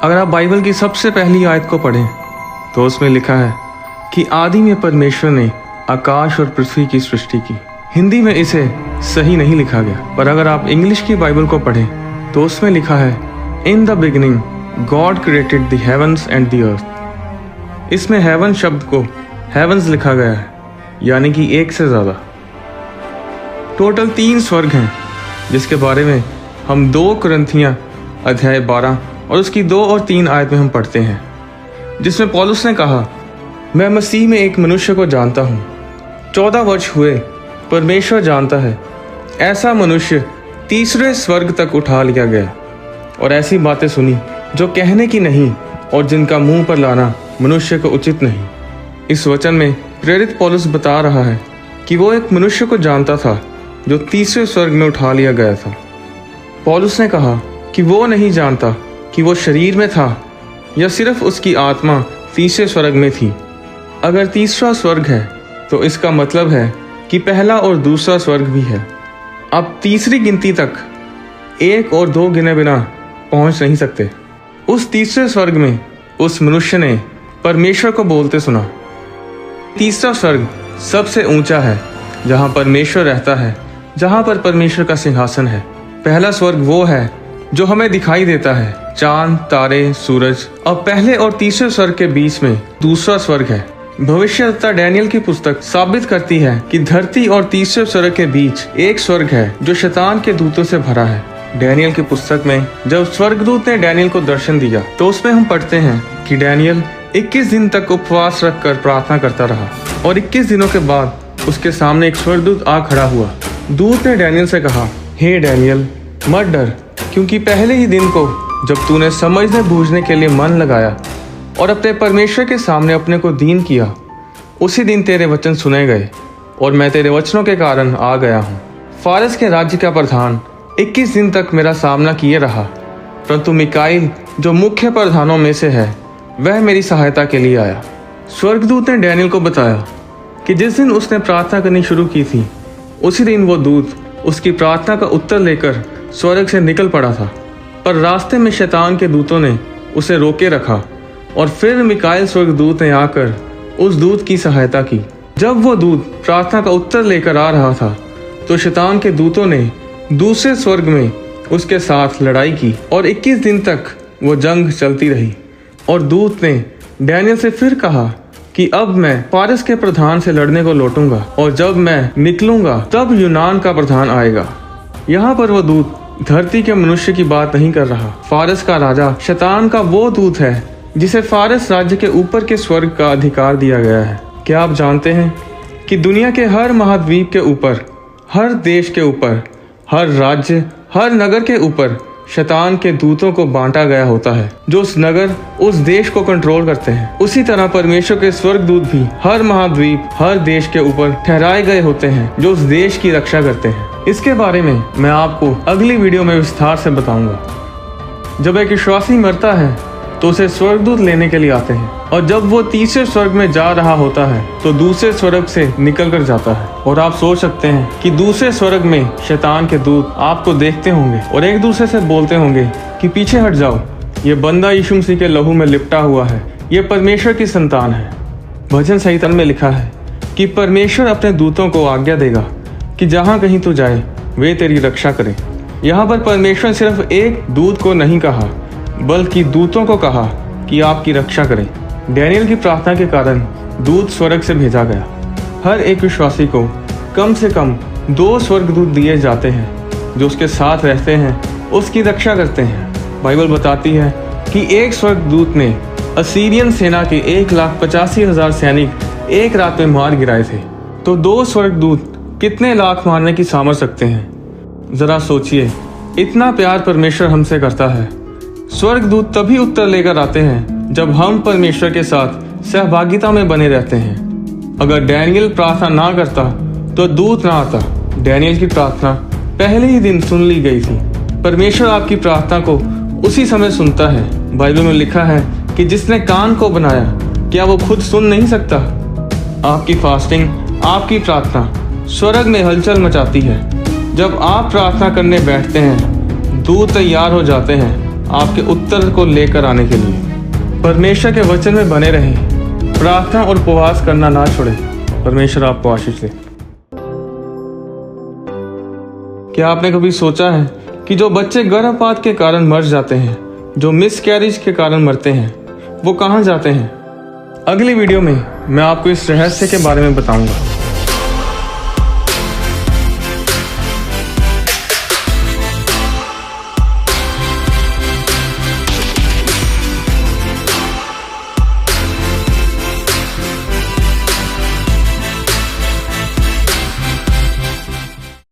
अगर आप बाइबल की सबसे पहली आयत को पढ़ें तो उसमें लिखा है कि आदि में परमेश्वर ने आकाश और पृथ्वी की सृष्टि की। हिंदी में इसे सही नहीं लिखा गया, पर अगर आप इंग्लिश की बाइबल को पढ़ें तो उसमें लिखा है in the beginning God created the heavens and the earth. इसमें हेवन शब्द को हेवंस लिखा गया है, यानी कि एक से ज़्यादा। टोटल 3 स्वर्ग हैं जिसके बारे में हम 2 कुरिन्थियों अध्याय 12 और उसकी 2 और 3 आयत में हम पढ़ते हैं, जिसमें पौलुस ने कहा, मैं मसीह में एक मनुष्य को जानता हूँ, 14 वर्ष हुए, परमेश्वर जानता है, ऐसा मनुष्य तीसरे स्वर्ग तक उठा लिया गया और ऐसी बातें सुनी जो कहने की नहीं और जिनका मुंह पर लाना मनुष्य को उचित नहीं। इस वचन में प्रेरित पौलुस बता रहा है कि वो एक मनुष्य को जानता था जो तीसरे स्वर्ग में उठा लिया गया था। पौलुस ने कहा कि वो नहीं जानता कि वो शरीर में था या सिर्फ उसकी आत्मा तीसरे स्वर्ग में थी। अगर तीसरा स्वर्ग है तो इसका मतलब है कि पहला और दूसरा स्वर्ग भी है। अब तीसरी गिनती तक 1 और 2 गिने बिना पहुंच नहीं सकते। उस तीसरे स्वर्ग में उस मनुष्य ने परमेश्वर को बोलते सुना। तीसरा स्वर्ग सबसे ऊंचा है जहां परमेश्वर रहता है, जहां पर परमेश्वर का सिंहासन है। पहला स्वर्ग वो है जो हमें दिखाई देता है, चांद, तारे, सूरज। अब पहले और तीसरे स्वर्ग के बीच में दूसरा स्वर्ग है। भविष्यवक्ता डैनियल की पुस्तक साबित करती है कि धरती और तीसरे स्वर्ग के बीच एक स्वर्ग है जो शैतान के दूतों से भरा है। डैनियल की पुस्तक में जब स्वर्गदूत ने डैनियल को दर्शन दिया तो उसमें हम पढ़ते हैं कि डैनियल 21 दिन तक उपवास रखकर प्रार्थना करता रहा और 21 दिनों के बाद उसके सामने एक स्वर्गदूत आ खड़ा हुआ। दूत ने डैनियल से कहा, हे डैनियल, मत डर, क्योंकि पहले ही दिन को जब तूने समझने बूझने के लिए मन लगाया और अपने परमेश्वर के सामने अपने को दीन किया, उसी दिन तेरे वचन सुने गए और मैं तेरे वचनों के कारण आ गया हूँ। फारस के राज्य का प्रधान 21 दिन तक मेरा सामना किए रहा, परंतु मिकाइल जो मुख्य प्रधानों में से है वह मेरी सहायता के लिए आया। स्वर्गदूत ने डैनियल को बताया कि जिस दिन उसने प्रार्थना करनी शुरू की थी उसी दिन वो दूत उसकी प्रार्थना का उत्तर लेकर स्वर्ग से निकल पड़ा था, पर रास्ते में शैतान के दूतों ने उसे रोके रखा और फिर मिकाइल स्वर्गदूत ने आकर उस दूत की सहायता की। जब वो दूत प्रार्थना का उत्तर लेकर आ रहा था तो शैतान के दूतों ने दूसरे स्वर्ग में उसके साथ लड़ाई की और 21 दिन तक वो जंग चलती रही। और दूत ने डैनियल से फिर कहा कि अब मैं फारस के प्रधान से लड़ने को लौटूंगा और जब मैं निकलूंगा तब यूनान का प्रधान आएगा। यहाँ पर वो दूत धरती के मनुष्य की बात नहीं कर रहा। फारस का राजा शैतान का वो दूत है जिसे फारस राज्य के ऊपर के स्वर्ग का अधिकार दिया गया है। क्या आप जानते हैं कि दुनिया के हर महाद्वीप के ऊपर, हर देश के ऊपर, हर राज्य, हर नगर के ऊपर शैतान के दूतों को बांटा गया होता है जो उस नगर, उस देश को कंट्रोल करते हैं। उसी तरह परमेश्वर के स्वर्गदूत भी हर महाद्वीप, हर देश के ऊपर ठहराए गए होते हैं जो उस देश की रक्षा करते हैं। इसके बारे में मैं आपको अगली वीडियो में विस्तार से बताऊंगा। जब एक विश्वासी मरता है तो उसे स्वर्गदूत लेने के लिए आते हैं और जब वो तीसरे स्वर्ग में जा रहा होता है तो दूसरे स्वर्ग से निकल कर जाता है। और आप सोच सकते हैं कि दूसरे स्वर्ग में शैतान के दूत आपको देखते होंगे और एक दूसरे से बोलते होंगे कि पीछे हट जाओ, ये बंदा यीशु मसीह के लहू में लिपटा हुआ है, ये परमेश्वर की संतान है। भजन संहिता में लिखा है कि परमेश्वर अपने दूतों को आज्ञा देगा कि जहाँ कहीं तू जाए वे तेरी रक्षा करें। यहाँ पर परमेश्वर सिर्फ एक दूत को नहीं कहा बल्कि दूतों को कहा कि आपकी रक्षा करें। डैनियल की प्रार्थना के कारण दूत स्वर्ग से भेजा गया। हर एक विश्वासी को कम से कम 2 स्वर्गदूत दिए जाते हैं जो उसके साथ रहते हैं, उसकी रक्षा करते हैं। बाइबल बताती है कि एक स्वर्गदूत ने असीरियन सेना के 1,85,000 सैनिक एक रात में मार गिराए थे। तो 2 स्वर्गदूत कितने लाख मारने की सामर्थ रखते हैं? जरा सोचिए, इतना प्यार परमेश्वर हमसे करता है। स्वर्गदूत तभी उत्तर लेकर आते हैं जब हम परमेश्वर के साथ सहभागिता में बने रहते हैं। अगर डैनियल प्रार्थना ना करता तो दूत ना आता। डैनियल की प्रार्थना पहले ही दिन सुन ली गई थी। परमेश्वर आपकी प्रार्थना को उसी समय सुनता है। बाइबल में लिखा है कि जिसने कान को बनाया, क्या वो खुद सुन नहीं सकता? आपकी फास्टिंग, आपकी प्रार्थना स्वर्ग में हलचल मचाती है। जब आप प्रार्थना करने बैठते हैं, दूत तैयार हो जाते हैं आपके उत्तर को लेकर आने के लिए। परमेश्वर के वचन में बने रहें, प्रार्थना और उपवास करना ना छोड़ें। परमेश्वर आपको आशीष दे। क्या आपने कभी सोचा है कि जो बच्चे गर्भपात के कारण मर जाते हैं, जो मिसकैरेज के कारण मरते हैं, वो कहाँ जाते हैं? अगली वीडियो में मैं आपको इस रहस्य के बारे में बताऊंगा।